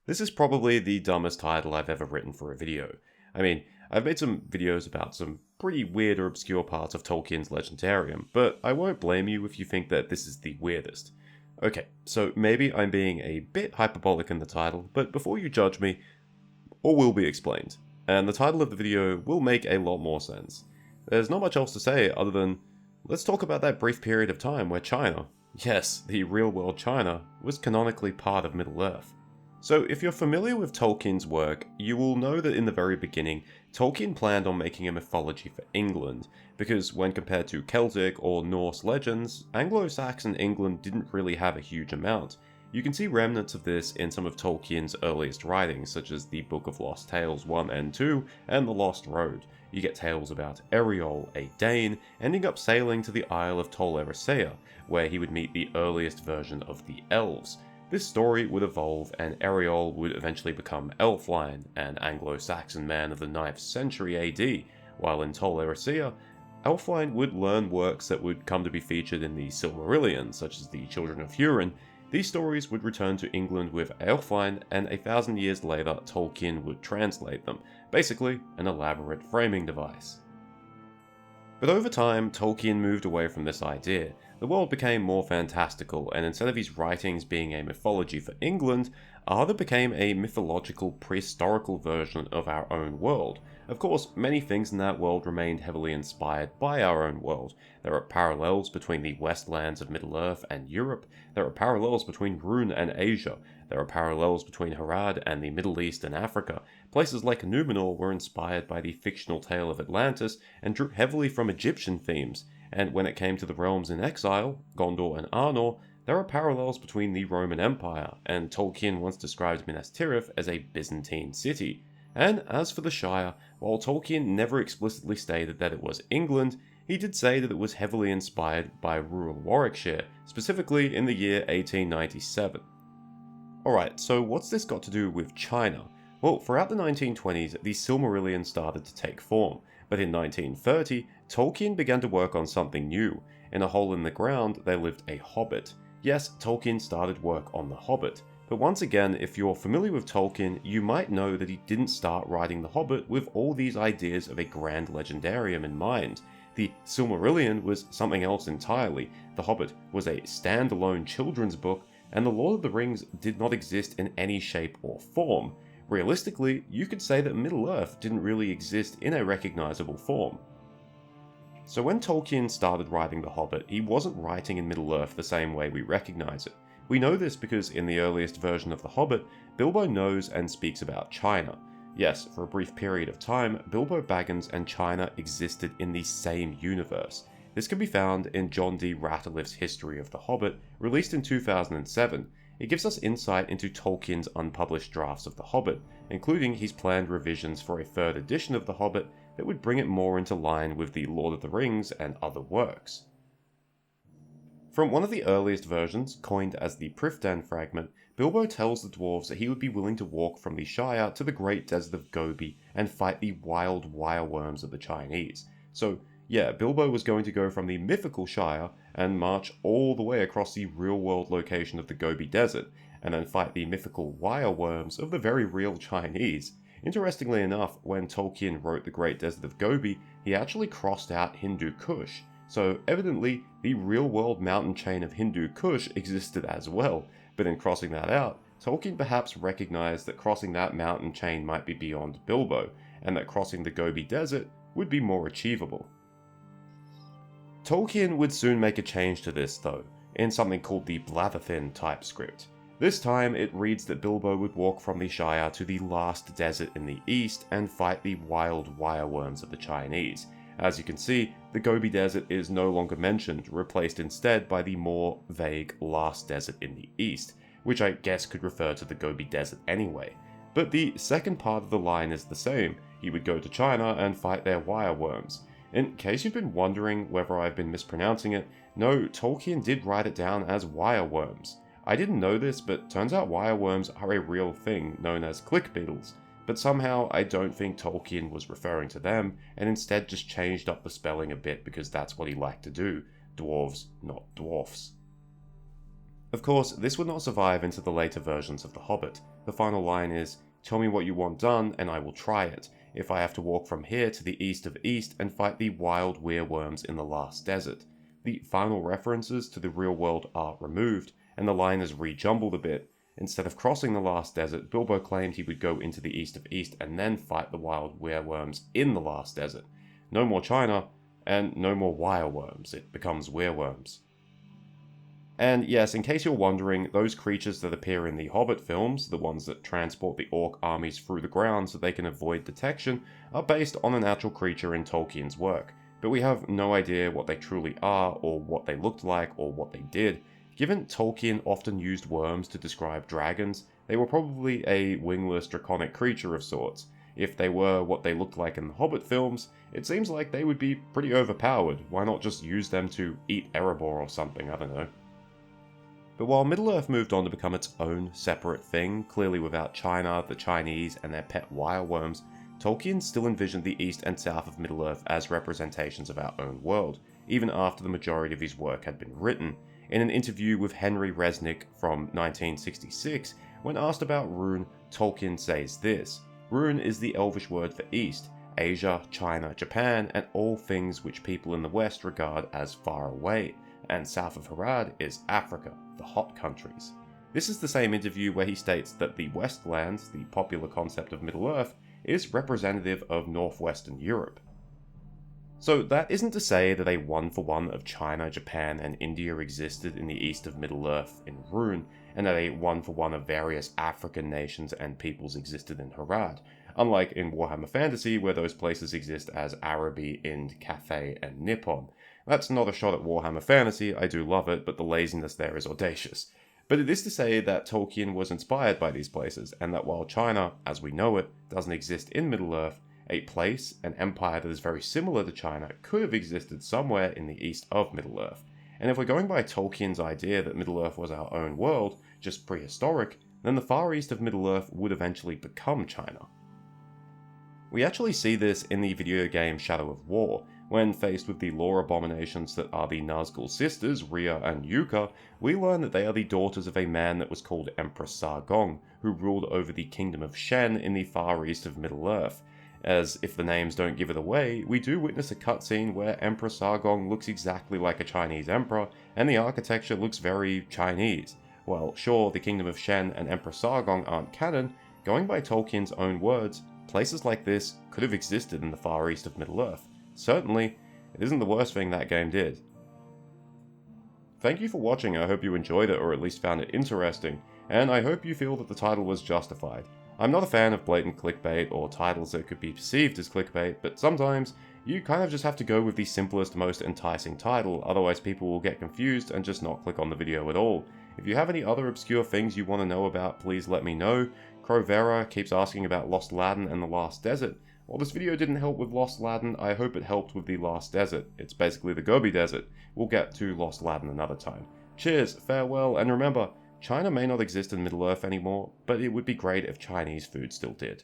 This is probably the dumbest title I've ever written for a video. I mean, I've made some videos about some pretty weird or obscure parts of Tolkien's Legendarium, but I won't blame you if you think that this is the weirdest. Okay, so maybe I'm being a bit hyperbolic in the title, but before you judge me, all will be explained, and the title of the video will make a lot more sense. There's not much else to say other than, let's talk about that brief period of time where China, yes, the real-world China, was canonically part of Middle-earth. So if you're familiar with Tolkien's work, you will know that in the very beginning, Tolkien planned on making a mythology for England, because when compared to Celtic or Norse legends, Anglo-Saxon England didn't really have a huge amount. You can see remnants of this in some of Tolkien's earliest writings, such as the Book of Lost Tales 1 and 2, and The Lost Road. You get tales about Eoriol, a Dane, ending up sailing to the Isle of Tol Eressëa, where he would meet the earliest version of the Elves. This story would evolve, and Eoriol would eventually become Elfline, an Anglo-Saxon man of the 9th century AD, while in Tol Eressëa, Elfline would learn works that would come to be featured in the Silmarillion, such as the Children of Hurin. These stories would return to England with Elfline, and 1,000 years later Tolkien would translate them, basically an elaborate framing device. But over time, Tolkien moved away from this idea. The world became more fantastical, and instead of his writings being a mythology for England, Arthur became a mythological, prehistorical version of our own world. Of course, many things in that world remained heavily inspired by our own world. There are parallels between the Westlands of Middle-earth and Europe, there are parallels between Rhûn and Asia, there are parallels between Harad and the Middle East and Africa. Places like Númenor were inspired by the fictional tale of Atlantis and drew heavily from Egyptian themes. And when it came to the realms in exile, Gondor and Arnor, there are parallels between the Roman Empire, and Tolkien once described Minas Tirith as a Byzantine city. And as for the Shire, while Tolkien never explicitly stated that it was England, he did say that it was heavily inspired by rural Warwickshire, specifically in the year 1897. Alright, so what's this got to do with China? Well, throughout the 1920s, the Silmarillion started to take form, but in 1930, Tolkien began to work on something new. In a hole in the ground, there lived a Hobbit. Yes, Tolkien started work on the Hobbit, but once again, if you're familiar with Tolkien, you might know that he didn't start writing the Hobbit with all these ideas of a grand legendarium in mind. The Silmarillion was something else entirely. The Hobbit was a standalone children's book, and The Lord of the Rings did not exist in any shape or form. Realistically, you could say that Middle-earth didn't really exist in a recognizable form. So when Tolkien started writing The Hobbit, he wasn't writing in Middle-earth the same way we recognize it. We know this because in the earliest version of The Hobbit, Bilbo knows and speaks about China. Yes, for a brief period of time, Bilbo Baggins and China existed in the same universe. This can be found in John D. Rateliff's History of The Hobbit, released in 2007. It gives us insight into Tolkien's unpublished drafts of The Hobbit, including his planned revisions for a third edition of The Hobbit that would bring it more into line with The Lord of the Rings and other works. From one of the earliest versions, coined as the Prifdan fragment, Bilbo tells the dwarves that he would be willing to walk from the Shire to the great desert of Gobi and fight the wild wireworms of the Chinese. So yeah, Bilbo was going to go from the mythical Shire and march all the way across the real-world location of the Gobi Desert, and then fight the mythical wireworms of the very real Chinese. Interestingly enough, when Tolkien wrote the Great Desert of Gobi, he actually crossed out Hindu Kush, so evidently the real-world mountain chain of Hindu Kush existed as well, but in crossing that out, Tolkien perhaps recognized that crossing that mountain chain might be beyond Bilbo, and that crossing the Gobi Desert would be more achievable. Tolkien would soon make a change to this though, in something called the Blatherthin typescript. This time it reads that Bilbo would walk from the Shire to the last desert in the east and fight the wild wireworms of the Chinese. As you can see, the Gobi Desert is no longer mentioned, replaced instead by the more vague last desert in the east, which I guess could refer to the Gobi Desert anyway. But the second part of the line is the same. He would go to China and fight their wireworms. In case you've been wondering whether I've been mispronouncing it, no, Tolkien did write it down as wireworms. I didn't know this, but turns out wireworms are a real thing known as click beetles, but somehow I don't think Tolkien was referring to them, and instead just changed up the spelling a bit because that's what he liked to do. Dwarves, not dwarfs. Of course, this would not survive into the later versions of The Hobbit. The final line is, "Tell me what you want done and I will try it. If I have to walk from here to the east of east and fight the wild wereworms in the last desert." The final references to the real world are removed, and the line is rejumbled a bit. Instead of crossing the last desert, Bilbo claimed he would go into the east of east and then fight the wild wereworms in the last desert. No more China, and no more wireworms. It becomes wereworms. And yes, in case you're wondering, those creatures that appear in the Hobbit films, the ones that transport the orc armies through the ground so they can avoid detection, are based on an actual creature in Tolkien's work, but we have no idea what they truly are, or what they looked like, or what they did. Given Tolkien often used worms to describe dragons, they were probably a wingless draconic creature of sorts. If they were what they looked like in the Hobbit films, it seems like they would be pretty overpowered. Why not just use them to eat Erebor or something, I don't know. But while Middle-earth moved on to become its own separate thing, clearly without China, the Chinese, and their pet wireworms, Tolkien still envisioned the east and south of Middle-earth as representations of our own world, even after the majority of his work had been written. In an interview with Henry Resnick from 1966, when asked about Rune, Tolkien says this: "Rune is the Elvish word for east, Asia, China, Japan, and all things which people in the west regard as far away, and south of Harad is Africa, the hot countries." This is the same interview where he states that the Westlands, the popular concept of Middle-earth, is representative of northwestern Europe. So that isn't to say that a one-for-one of China, Japan, and India existed in the east of Middle-earth in Rune, and that a one-for-one of various African nations and peoples existed in Harad, unlike in Warhammer Fantasy where those places exist as Araby, Ind, Cathay, and Nippon. That's not a shot at Warhammer Fantasy, I do love it, but the laziness there is audacious. But it is to say that Tolkien was inspired by these places, and that while China, as we know it, doesn't exist in Middle-earth, a place, an empire that is very similar to China, could have existed somewhere in the east of Middle-earth. And if we're going by Tolkien's idea that Middle-earth was our own world, just prehistoric, then the far east of Middle-earth would eventually become China. We actually see this in the video game Shadow of War. When faced with the lore abominations that are the Nazgul sisters, Rhea and Yuka, we learn that they are the daughters of a man that was called Emperor Sargong, who ruled over the kingdom of Shen in the far east of Middle-earth. As if the names don't give it away, we do witness a cutscene where Emperor Sargong looks exactly like a Chinese emperor, and the architecture looks very Chinese. While sure, the kingdom of Shen and Emperor Sargong aren't canon, going by Tolkien's own words, places like this could have existed in the far east of Middle-earth. Certainly, it isn't the worst thing that game did. Thank you for watching, I hope you enjoyed it or at least found it interesting, and I hope you feel that the title was justified. I'm not a fan of blatant clickbait or titles that could be perceived as clickbait, but sometimes you kind of just have to go with the simplest, most enticing title, otherwise people will get confused and just not click on the video at all. If you have any other obscure things you want to know about, please let me know. Crovera keeps asking about Lost Laden and the Last Desert. While this video didn't help with Lost Laden, I hope it helped with the Last Desert. It's basically the Gobi Desert. We'll get to Lost Laden another time. Cheers, farewell, and remember, China may not exist in Middle-earth anymore, but it would be great if Chinese food still did.